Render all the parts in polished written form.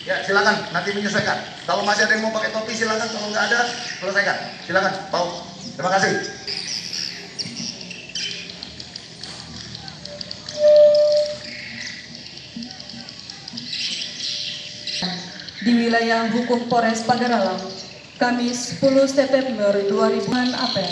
Ya silakan nanti menyesuaikan. Kalau masih ada yang mau pakai topi silakan, kalau nggak ada selesaikan. Silakan, Pak. Terima kasih. Di wilayah hukum Polres Pagaralam, Kamis 10 September 2000 apel.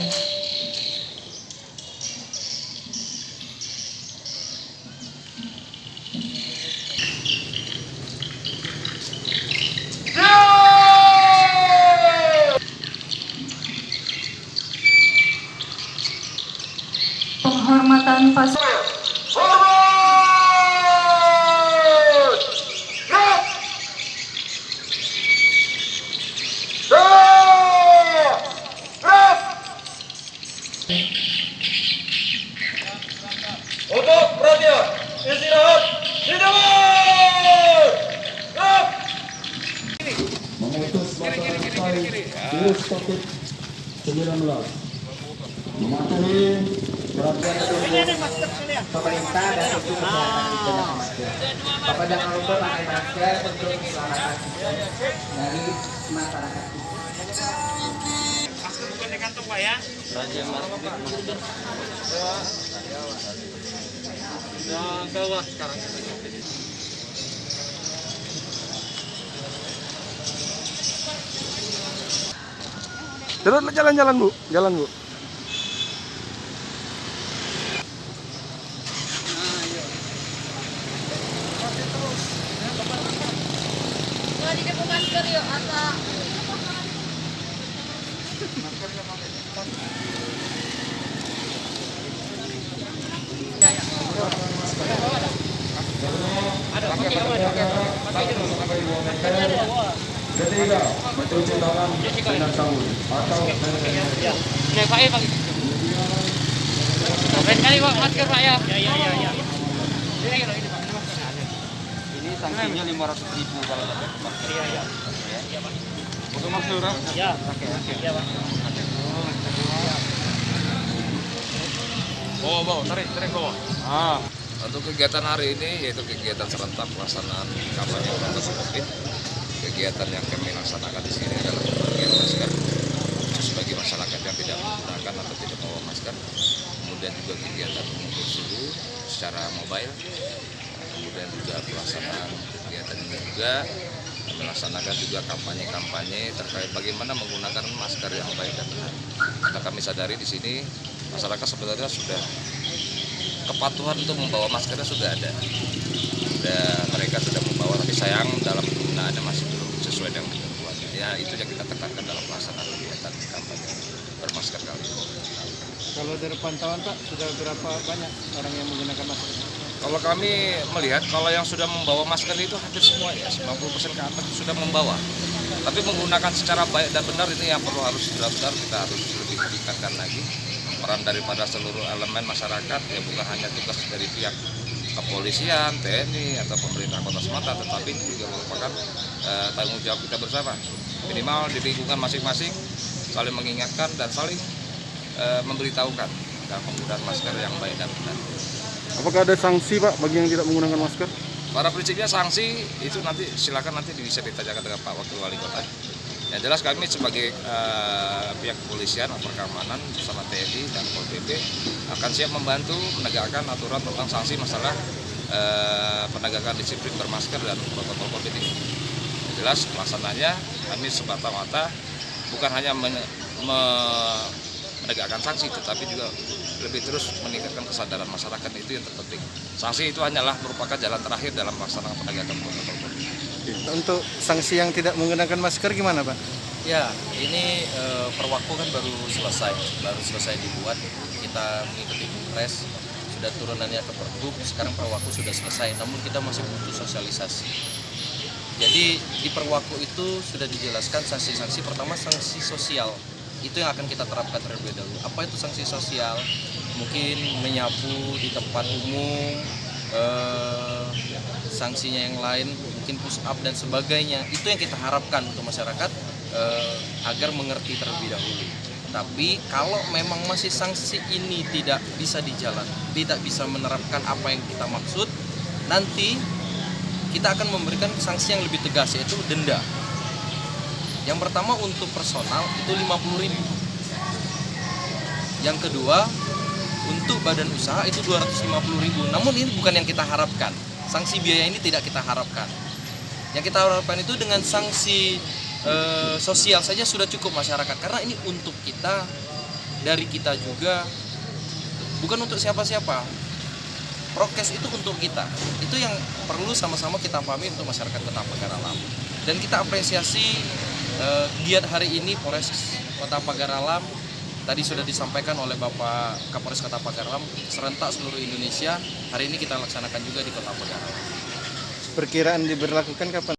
Penghormatan pasukan. Untuk perhatian, istirahat, hidup! Memutus mata rantai virus COVID-19, mematuhi peraturan pemerintah dan itu kesehatan menggunakan masker. Bapak jangan lupa pakai masker untuk keselamatan dari masyarakat. Masker bukan di kantong Pak ya? Raja masker. Udah gawat sekarang. Terus jalan-jalan Bu, jalan Bu. Masker yuk, atau ketiga, mencuci tangan dengan sabun atau Ya Pak ya Pak. Lain kali Pak masker Pak ya. Ya. Ini sanksinya 500.000 kalau dapat masker. Iya. Untuk masker orang? Ya. Oke. Iya Pak. Bawa, tarik bawa. Untuk kegiatan hari ini yaitu kegiatan serentak pelaksanaan kampanye protes COVID. Kegiatan yang kami laksanakan di sini adalah pembagian masker khusus bagi masyarakat yang tidak menggunakan atau tidak membawa masker. Kemudian juga kegiatan mengukur suhu secara mobile. Kemudian juga pelaksanaan kegiatan ini juga melaksanakan juga kampanye terkait bagaimana menggunakan masker yang baik dan benar. Nah, kami sadari di sini masyarakat sebenarnya sudah kepatuhan untuk membawa maskernya sudah ada. Mereka sudah membawa, tapi sayang dalam penggunaannya masih belum sesuai dengan ketentuan. Ya itu yang kita tekankan dalam pelaksanaan kegiatan kampanye bermasker kali ini. Kalau dari pantauan Pak, sudah berapa banyak orang yang menggunakan masker? Kalau kami melihat, kalau yang sudah membawa masker itu hampir semua ya, 90% ke atas sudah membawa. Tapi menggunakan secara baik dan benar ini yang perlu harus benar-benar kita harus lebih tingkatkan lagi. Peran daripada seluruh elemen masyarakat, ya bukan hanya tugas dari pihak kepolisian, TNI, atau pemerintah Kota semata, tetapi ini juga merupakan tanggung jawab kita bersama. Minimal di lingkungan masing-masing, saling mengingatkan dan saling memberitahukan tentang penggunaan masker yang baik dan benar. Apakah ada sanksi Pak bagi yang tidak menggunakan masker? Pada prinsipnya sanksi itu nanti silakan nanti bisa ditanyakan dengan Pak Wakil Wali Kota. Yang jelas kami sebagai pihak kepolisian atau keamanan bersama TNI dan Pol PP akan siap membantu menegakkan aturan tentang sanksi masalah penegakan disiplin bermasker dan protokol COVID ini. Yang jelas pelaksananya kami semata-mata bukan hanya menegakkan sanksi, tetapi juga lebih terus meningkatkan kesadaran masyarakat, itu yang terpenting. Sanksi itu hanyalah merupakan jalan terakhir dalam pelaksanaan penegakan protokol COVID. Untuk sanksi yang tidak menggunakan masker gimana Pak? Ya, ini Perwakku kan baru selesai dibuat. Kita mengikuti Kepres, sudah turunannya ke Pergub, sekarang Perwakku sudah selesai, namun kita masih butuh sosialisasi. Jadi di Perwakku itu sudah dijelaskan sanksi-sanksi. Pertama, sanksi sosial, itu yang akan kita terapkan terlebih dahulu. Apa itu sanksi sosial? Mungkin menyapu di tempat umum, sanksinya yang lain mungkin push up dan sebagainya. Itu yang kita harapkan untuk masyarakat agar mengerti terlebih dahulu. Tapi kalau memang masih sanksi ini tidak bisa dijalan, tidak bisa menerapkan apa yang kita maksud, nanti kita akan memberikan sanksi yang lebih tegas, yaitu denda. Yang pertama untuk personal itu 50.000. Yang kedua untuk badan usaha itu 250.000. Namun ini bukan yang kita harapkan. Sanksi biaya ini tidak kita harapkan. Yang kita harapkan itu dengan sanksi sosial saja sudah cukup masyarakat, karena ini untuk kita, dari kita juga, bukan untuk siapa-siapa. Prokes itu untuk kita, itu yang perlu sama-sama kita pahami untuk masyarakat Kota Pagar Alam. Dan kita apresiasi giat hari ini Polres Kota Pagar Alam, tadi sudah disampaikan oleh Bapak Kapolres Kota Pagar Alam, serentak seluruh Indonesia. Hari ini kita laksanakan juga di Kota Pagar Alam. Perkiraan diberlakukan kapan?